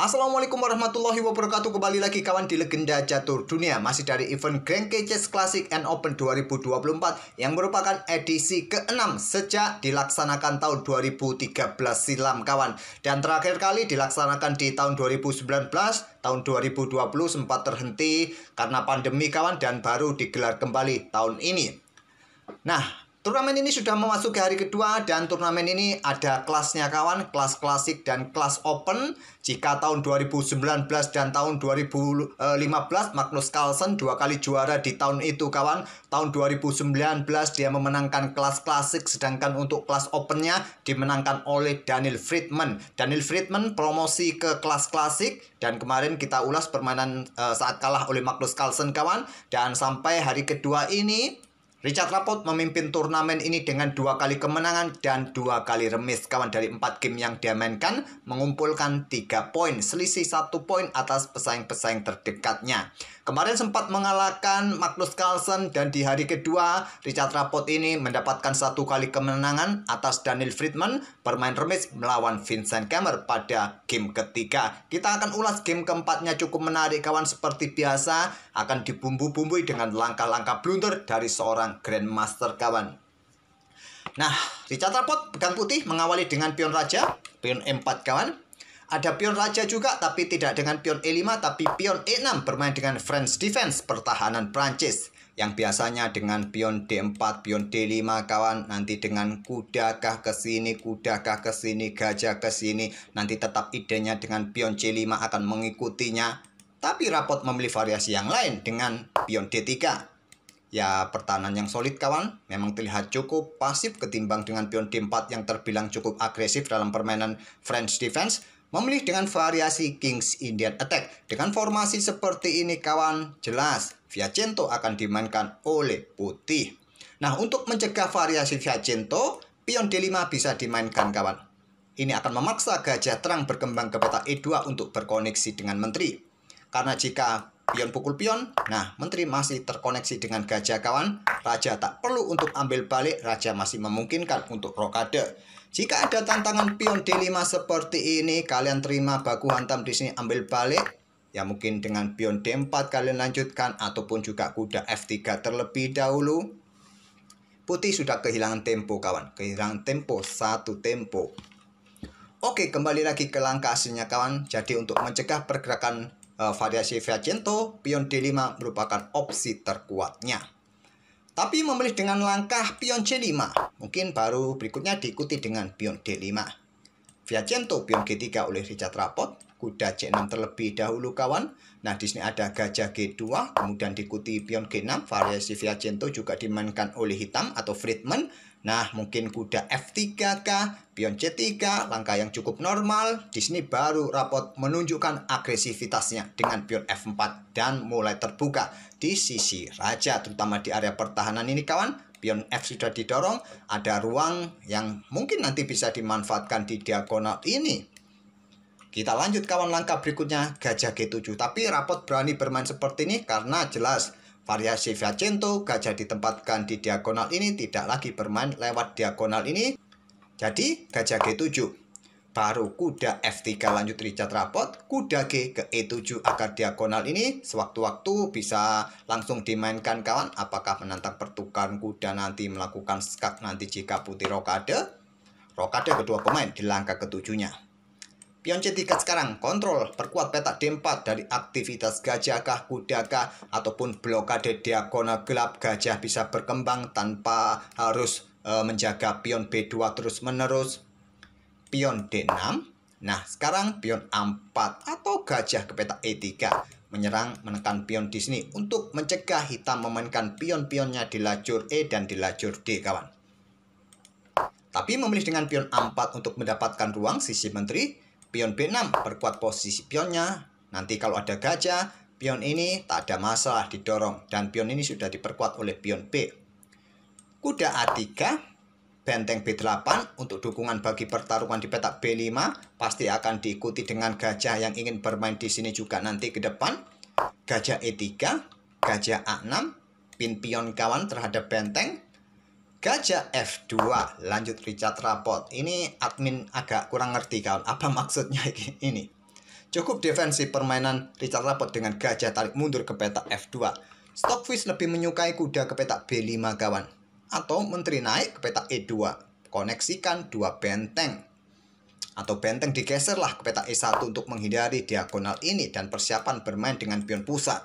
Assalamualaikum warahmatullahi wabarakatuh. Kembali lagi kawan di Legenda Catur Dunia. Masih dari event Grand Chess Classic and Open 2024 yang merupakan edisi ke-6 sejak dilaksanakan tahun 2013 silam kawan. Dan terakhir kali dilaksanakan di tahun 2019, tahun 2020 sempat terhenti karena pandemi kawan, dan baru digelar kembali tahun ini. Nah, turnamen ini sudah memasuki hari kedua, dan turnamen ini ada kelasnya kawan, kelas klasik dan kelas open. Jika tahun 2019 dan tahun 2015 Magnus Carlsen dua kali juara di tahun itu kawan. Tahun 2019 dia memenangkan kelas klasik, sedangkan untuk kelas opennya dimenangkan oleh Daniel Friedman. Daniel Friedman promosi ke kelas klasik, dan kemarin kita ulas permainan saat kalah oleh Magnus Carlsen kawan. Dan sampai hari kedua ini Richard Rapport memimpin turnamen ini dengan 2 kali kemenangan dan 2 kali remis kawan. Dari 4 game yang dia mainkan mengumpulkan 3 poin, selisih 1 poin atas pesaing-pesaing terdekatnya. Kemarin sempat mengalahkan Magnus Carlsen, dan di hari kedua Richard Rapport ini mendapatkan 1 kali kemenangan atas Daniel Friedman, bermain remis melawan Vincent Kemmer pada game ketiga. Kita akan ulas game keempatnya, cukup menarik kawan. Seperti biasa akan dibumbu-bumbui dengan langkah-langkah blunder dari seorang Grandmaster kawan. Nah, Richard Rapport pegang putih mengawali dengan pion raja, pion E4 kawan. Ada pion raja juga, tapi tidak dengan pion E5, tapi pion E6 bermain dengan French defense, pertahanan Prancis. Yang biasanya dengan pion D4, pion D5 kawan. Nanti dengan kudakah ke sini, kudakah ke sini, gajah ke sini. Nanti tetap idenya dengan pion C5 akan mengikutinya. Tapi Rapport memilih variasi yang lain dengan pion D3. Ya, pertahanan yang solid kawan, memang terlihat cukup pasif ketimbang dengan pion D4 yang terbilang cukup agresif dalam permainan French defense. Memilih dengan variasi King's Indian Attack. Dengan formasi seperti ini kawan, jelas Fianchetto akan dimainkan oleh putih. Nah, untuk mencegah variasi Fianchetto, pion D5 bisa dimainkan kawan. Ini akan memaksa gajah terang berkembang ke peta E2 untuk berkoneksi dengan menteri. Karena jika pion pukul pion, nah menteri masih terkoneksi dengan gajah kawan. Raja tak perlu untuk ambil balik, raja masih memungkinkan untuk rokade. Jika ada tantangan pion D5 seperti ini, kalian terima baku hantam di sini ambil balik. Ya mungkin dengan pion D4 kalian lanjutkan, ataupun juga kuda F3 terlebih dahulu. Putih sudah kehilangan tempo kawan, kehilangan tempo, 1 tempo. Oke, kembali lagi ke langkah aslinya kawan. Jadi untuk mencegah pergerakan variasi Fianchetto, pion D5 merupakan opsi terkuatnya. Tapi memilih dengan langkah pion C5, mungkin baru berikutnya diikuti dengan pion D5. Fianchetto pion G3 oleh Richard Rapport, kuda C6 terlebih dahulu kawan. Nah, di sini ada gajah G2, kemudian diikuti pion G6, variasi Fianchetto juga dimainkan oleh hitam atau Friedman. Nah, mungkin kuda F3 kah, pion C3, langkah yang cukup normal. Di sini baru Rapport menunjukkan agresivitasnya dengan pion F4 dan mulai terbuka di sisi raja, terutama di area pertahanan ini kawan. Pion F sudah didorong, ada ruang yang mungkin nanti bisa dimanfaatkan di diagonal ini. Kita lanjut kawan, langkah berikutnya gajah G7. Tapi Rapport berani bermain seperti ini karena jelas variasi Fianchetto, gajah ditempatkan di diagonal ini, tidak lagi bermain lewat diagonal ini. Jadi gajah G7. Baru kuda F3 lanjut Richard Rapport, kuda G ke E7 agar diagonal ini sewaktu-waktu bisa langsung dimainkan kawan. Apakah menantang pertukaran kuda nanti, melakukan skak nanti jika putih rokade. Rokade kedua pemain di langkah ketujuhnya. Pion C3 sekarang kontrol, perkuat peta D4 dari aktivitas gajah kah, kuda kah, ataupun blokade diagonal gelap. Gajah bisa berkembang tanpa harus menjaga pion B2 terus menerus. Pion D6. Nah, sekarang pion A4 atau gajah ke peta E3. Menyerang, menekan pion di sini untuk mencegah hitam memainkan pion-pionnya di lajur E dan di lajur D kawan. Tapi memilih dengan pion A4 untuk mendapatkan ruang sisi menteri. Pion B6 perkuat posisi pionnya. Nanti kalau ada gajah, pion ini tak ada masalah didorong, dan pion ini sudah diperkuat oleh pion B. Kuda A3, benteng B8 untuk dukungan bagi pertarungan di peta B5. Pasti akan diikuti dengan gajah yang ingin bermain di sini juga nanti ke depan. Gajah E3, gajah A6, pion kawan terhadap benteng. Gajah F2, lanjut Richard Rapport. Ini admin agak kurang ngerti kawan, apa maksudnya ini. Cukup defensif permainan Richard Rapport dengan gajah tarik mundur ke petak F2. Stockfish lebih menyukai kuda ke petak B5 kawan. Atau menteri naik ke petak E2. Koneksikan dua benteng. Atau benteng digeserlah ke petak E1 untuk menghindari diagonal ini dan persiapan bermain dengan pion pusat.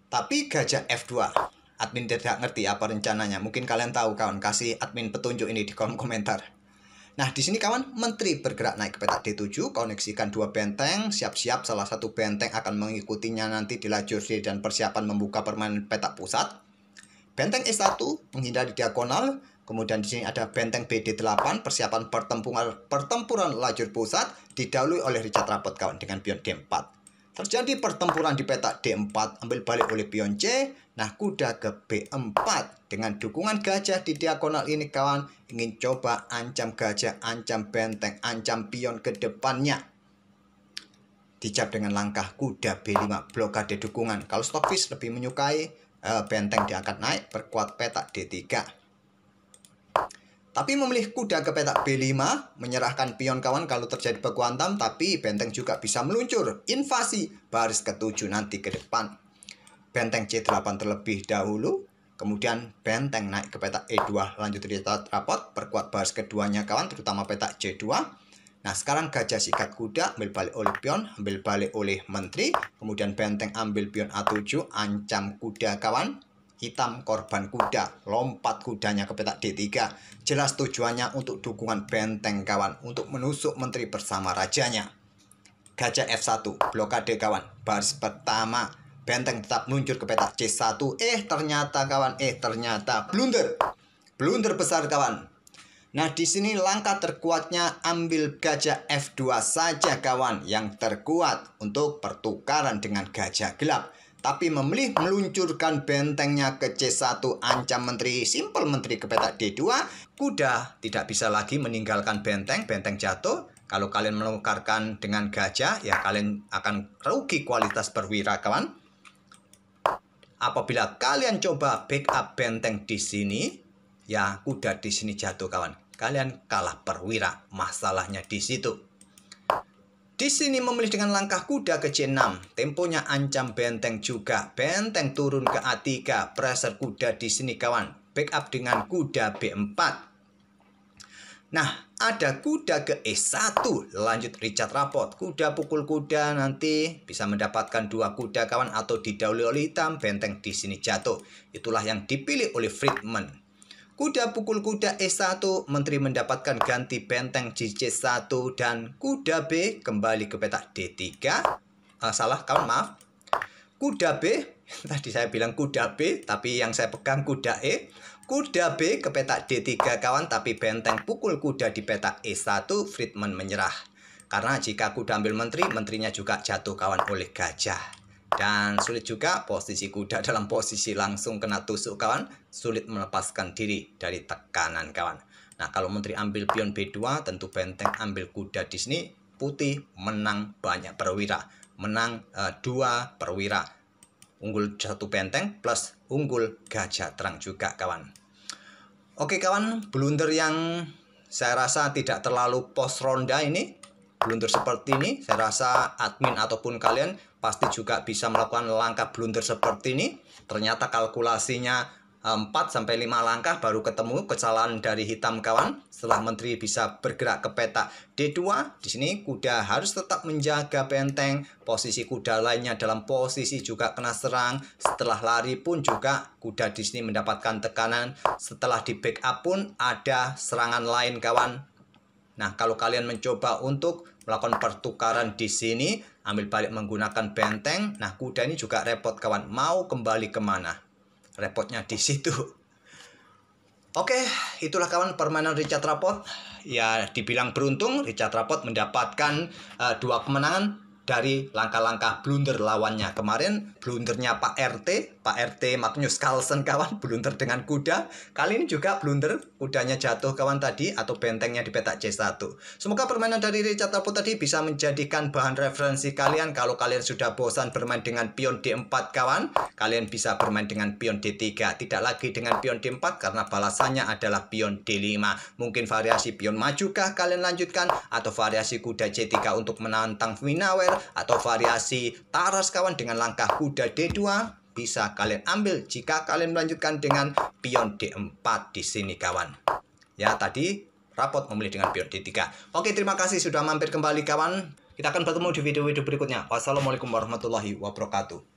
Tapi gajah F2, admin tidak ngerti apa rencananya. Mungkin kalian tahu kawan, kasih admin petunjuk ini di kolom komentar. Nah, di sini kawan, menteri bergerak naik ke petak D7, koneksikan dua benteng, siap-siap salah satu benteng akan mengikutinya nanti di lajur D dan persiapan membuka permainan petak pusat. Benteng E1 menghindari diagonal. Kemudian di sini ada benteng BD8, persiapan pertempuran lajur pusat, didahului oleh Richard Rapport kawan dengan pion D4. Terjadi pertempuran di petak D4, ambil balik oleh pion C. Nah, kuda ke B4. Dengan dukungan gajah di diagonal ini kawan, ingin coba ancam gajah, ancam benteng, ancam pion ke depannya. Dijawab dengan langkah kuda B5, blokade dukungan. Kalau Stockfish lebih menyukai benteng diangkat naik, perkuat petak D3. Tapi memilih kuda ke petak B5, menyerahkan pion kawan kalau terjadi beku hantam, tapi benteng juga bisa meluncur, invasi baris ke-7 nanti ke depan. Benteng C8 terlebih dahulu, kemudian benteng naik ke petak E2, lanjut Richard Rapport, perkuat baris keduanya kawan, terutama petak C2. Nah, sekarang gajah sikat kuda, ambil balik oleh pion, ambil balik oleh menteri, kemudian benteng ambil pion A7, ancam kuda kawan. Hitam korban kuda, lompat kudanya ke petak D3. Jelas tujuannya untuk dukungan benteng kawan, untuk menusuk menteri bersama rajanya. Gajah F1, blokade kawan, baris pertama, benteng tetap meluncur ke petak C1. Ternyata kawan, ternyata blunder besar kawan. Nah, di sini langkah terkuatnya ambil gajah F2 saja kawan, yang terkuat untuk pertukaran dengan gajah gelap. Tapi memilih meluncurkan bentengnya ke C1, ancam menteri, simpel menteri ke petak D2. Kuda tidak bisa lagi meninggalkan benteng, benteng jatuh. Kalau kalian menukarkan dengan gajah, ya kalian akan rugi kualitas perwira kawan. Apabila kalian coba backup benteng di sini, ya kuda di sini jatuh kawan. Kalian kalah perwira, masalahnya di situ. Di sini memilih dengan langkah kuda ke C6, temponya ancam benteng juga, benteng turun ke A3, pressure kuda di sini kawan, backup dengan kuda B4. Nah, ada kuda ke E1, lanjut Richard Rapport, kuda pukul kuda nanti bisa mendapatkan dua kuda kawan atau didahului oleh hitam, benteng di sini jatuh. Itulah yang dipilih oleh Friedman. Kuda pukul kuda E1, menteri mendapatkan ganti benteng C1 dan kuda B kembali ke petak D3. Salah kawan, maaf. Kuda B, tadi saya bilang kuda B, tapi yang saya pegang kuda E. Kuda B ke petak D3 kawan, tapi benteng pukul kuda di petak E1, Friedman menyerah. Karena jika kuda ambil menteri, menterinya juga jatuh kawan oleh gajah. Dan sulit juga posisi kuda dalam posisi langsung kena tusuk kawan, sulit melepaskan diri dari tekanan kawan. Nah, kalau menteri ambil pion B2, tentu benteng ambil kuda di sini, putih menang banyak perwira, menang 2 perwira, unggul 1 benteng plus unggul gajah terang juga kawan. Oke kawan, blunder yang saya rasa tidak terlalu post ronda ini, blunder seperti ini, saya rasa admin ataupun kalian pasti juga bisa melakukan langkah blunder seperti ini. Ternyata kalkulasinya 4-5 langkah baru ketemu kesalahan dari hitam kawan. Setelah menteri bisa bergerak ke petak D2, di sini kuda harus tetap menjaga benteng. Posisi kuda lainnya dalam posisi juga kena serang. Setelah lari pun juga kuda di sini mendapatkan tekanan. Setelah di backup pun ada serangan lain kawan. Nah, kalau kalian mencoba untuk melakukan pertukaran di sini, ambil balik menggunakan benteng, nah kuda ini juga repot kawan, mau kembali kemana? Repotnya di situ. Oke, itulah kawan permainan Richard Rapport. Ya, dibilang beruntung, Richard Rapport mendapatkan 2 kemenangan dari langkah-langkah blunder lawannya. Kemarin blundernya Pak RT, Pak RT Magnus Carlsen kawan, blunder dengan kuda. Kali ini juga blunder, kudanya jatuh kawan tadi, atau bentengnya di petak C1. Semoga permainan dari Richard Talbot tadi bisa menjadikan bahan referensi kalian. Kalau kalian sudah bosan bermain dengan pion D4 kawan, kalian bisa bermain dengan pion D3. Tidak lagi dengan pion D4 karena balasannya adalah pion D5. Mungkin variasi pion majukah kalian lanjutkan, atau variasi kuda C3 untuk menantang Winaware, atau variasi taras kawan dengan langkah kuda D2. Bisa kalian ambil jika kalian melanjutkan dengan pion D4 di sini kawan. Ya, tadi rapot memilih dengan pion D3. Oke, terima kasih sudah mampir kembali kawan. Kita akan bertemu di video-video berikutnya. Wassalamualaikum warahmatullahi wabarakatuh.